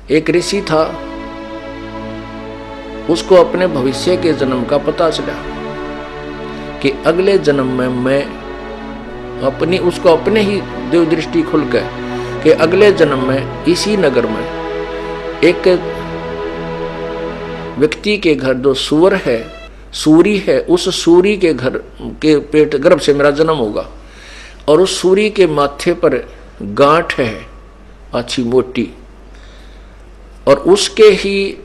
एक ऋषि था, उसको अपने भविष्य के जन्म का पता चला कि अगले जन्म में मैं उसको अपने ही देव दृष्टि खुल गए कि अगले जन्म में इसी नगर में एक व्यक्ति के घर जो सूर है, सूरी है, उस सूरी के घर के पेट गर्भ से मेरा जन्म होगा और उस सूरी के माथे पर गांठ है अच्छी मोटी और उसके ही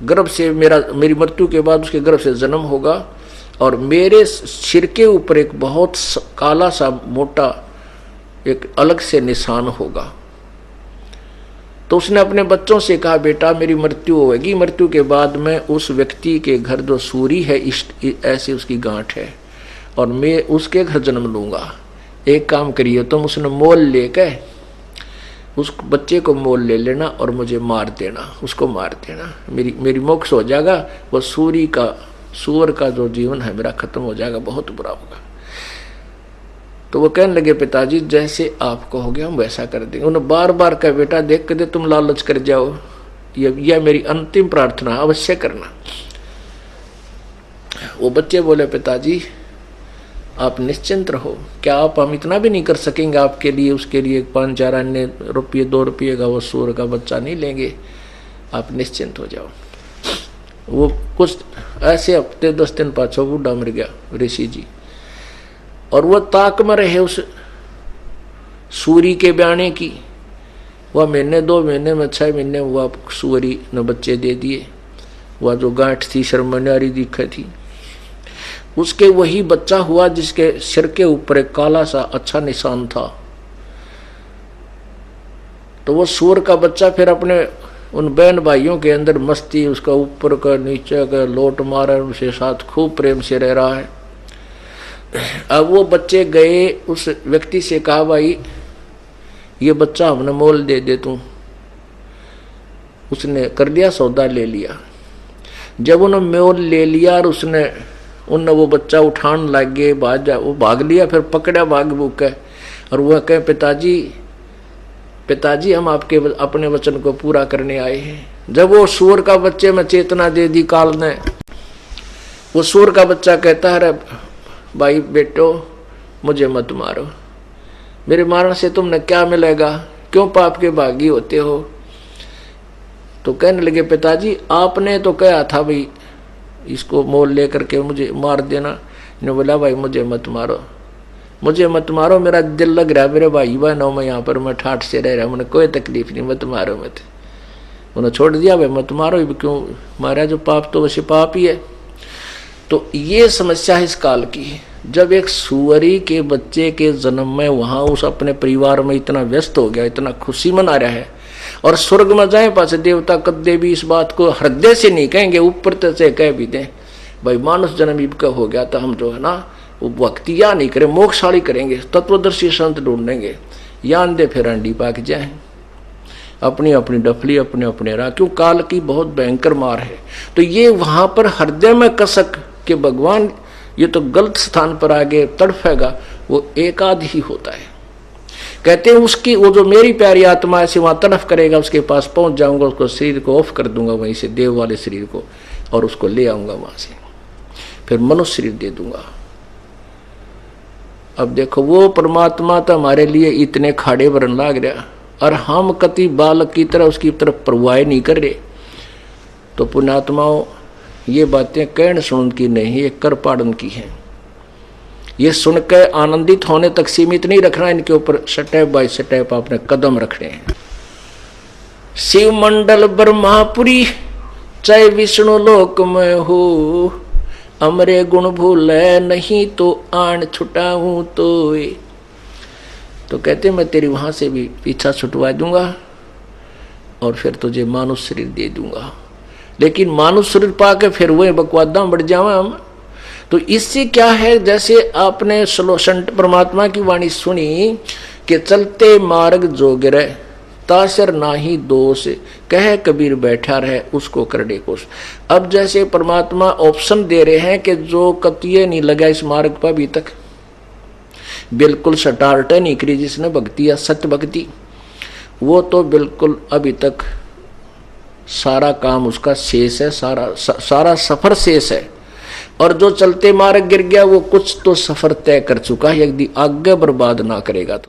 गर्भ से मेरी मृत्यु के बाद उसके गर्भ से जन्म होगा और मेरे सिर के ऊपर एक बहुत काला सा मोटा एक अलग से निशान होगा। तो उसने अपने बच्चों से कहा, बेटा मेरी मृत्यु होगी, मृत्यु के बाद मैं उस व्यक्ति के घर जो सूरी है ऐसी उसकी गांठ है और मैं उसके घर जन्म लूंगा। एक काम करिए तुम, उसने मोल लेके उस बच्चे को मोल ले लेना और मुझे मार देना, उसको मार देना, मेरी मोक्ष हो जाएगा। वो सूअर का जो जीवन है मेरा खत्म हो जाएगा, बहुत बुरा होगा। तो वो कहने लगे, पिताजी जैसे आप कहोगे हम वैसा कर देंगे। उन्होंने बार बार कहा, बेटा देख के दे तुम लालच कर जाओ, यह मेरी अंतिम प्रार्थना अवश्य करना। वो बच्चे बोले, पिताजी आप निश्चिंत रहो, क्या आप हम इतना भी नहीं कर सकेंगे आपके लिए, उसके लिए 5-4 अन्य रुपये 2 रुपये का वो सूअर का बच्चा नहीं लेंगे, आप निश्चिंत हो जाओ। वो कुछ ऐसे हफ्ते 10 दिन पाछो बूढ़ा मर गया ऋषि जी, और वह ताक में रहे उस सूरी के ब्याने की। वह महीने 2 महीने में 6 महीने वह सूरी ने बच्चे दे दिए। वह जो गांठ थी शर्मन्यारी दिखे थी, उसके वही बच्चा हुआ जिसके सिर के ऊपर एक काला सा अच्छा निशान था। तो वो सूअर का बच्चा फिर अपने उन बहन भाइयों के अंदर मस्ती, उसका ऊपर का नीचे का लोट मारा, उनसे साथ खूब प्रेम से रह रहा है। अब वो बच्चे गए उस व्यक्ति से कहा, भाई ये बच्चा हमने मोल दे दे तू। उसने कर दिया, सौदा ले लिया। जब उन्होंने मोल ले लिया और उनने वो बच्चा उठान लग गए, वो भाग लिया, फिर पकड़ा भाग भूख है और वह कहे, पिताजी हम आपके अपने वचन को पूरा करने आए हैं। जब वो सूअर का बच्चे में चेतना दे दी काल ने, वो सूअर का बच्चा कहता है, भाई बेटो मुझे मत मारो, मेरे मारने से तुमने क्या मिलेगा, क्यों पाप के भागी होते हो। तो कहने लगे, पिताजी आपने तो कहा था भाई इसको मोल लेकर के मुझे मार देना। ने बोला, भाई मुझे मत मारो, मुझे मत मारो, मेरा दिल लग रहा है मेरे भाई बहनों में, यहाँ पर मैं ठाठ से रह रहा हूँ, मुझे कोई तकलीफ नहीं, मत मारो मत। उन्होंने छोड़ दिया, भाई मत मारो, क्यों मारा, जो पाप तो वैसे पाप ही है। तो ये समस्या है इस काल की। जब एक सुअरी के बच्चे के जन्म में वहां उस अपने परिवार में इतना व्यस्त हो गया, इतना खुशी मना रहा है, और स्वर्ग में जाए पास देवता कदे भी इस बात को हृदय से नहीं कहेंगे, ऊपर से कह भी दें भाई मानुष जन्म इबका हो गया, तो हम जो है ना वो भक्ति या नहीं करें, मोक्षशाली करेंगे, तत्वदर्शी संत ढूंढेंगे, यान दे फिर अंडी पाक जाए, अपनी अपनी डफली अपने अपने राह, क्यों काल की बहुत भयंकर मार है। तो ये वहां पर हृदय में कसक के भगवान ये तो गलत स्थान पर आगे तड़फेगा, वो एक आध ही होता है। कहते हैं उसकी वो जो मेरी प्यारी आत्मा ऐसे वहां तड़फ करेगा, उसके पास पहुंच जाऊंगा, उसको शरीर को ऑफ कर दूंगा वहीं से, देव वाले शरीर को, और उसको ले आऊंगा वहां से, फिर मनुष्य शरीर दे दूंगा। अब देखो वो परमात्मा तो हमारे लिए इतने खाड़े भरन लाग रहा, और हम कति बालक की तरह उसकी तरफ परवाह नहीं कर रहे। तो पुण्यात्माओं ये बातें कहन सुन की नहीं, ये कर पाड़न की है। ये सुनकर आनंदित होने तक सीमित नहीं रखना, इनके ऊपर स्टेप बाय स्टेप आपने कदम रखने हैं। शिव मंडल ब्रह्मापुरी चाहे विष्णु लोक में हो, अमरे गुण भूले नहीं तो आन छुटाऊं तो कहते मैं तेरी वहां से भी पीछा छुटवा दूंगा और फिर तुझे मानुष शरीर दे दूंगा। लेकिन मानुष शरीर पाके फिर वही बकवादा बढ़ जावे हम। तो इससे क्या है, जैसे आपने संत परमात्मा की वाणी सुनी कि चलते मार्ग जोगिर तासर नाही दोष, कह कबीर बैठा रहे उसको करने कोश। अब जैसे परमात्मा ऑप्शन दे रहे हैं कि जो कतिये नहीं लगा इस मार्ग पर अभी तक, बिल्कुल सटार्ट नहीं करी जिसने भक्ति या सत्य भक्ति, वो तो बिल्कुल अभी तक सारा काम उसका शेष है, सारा सफर शेष है। और जो चलते मार्ग गिर गया वो कुछ तो सफर तय कर चुका है, यदि आगे बर्बाद ना करेगा तो।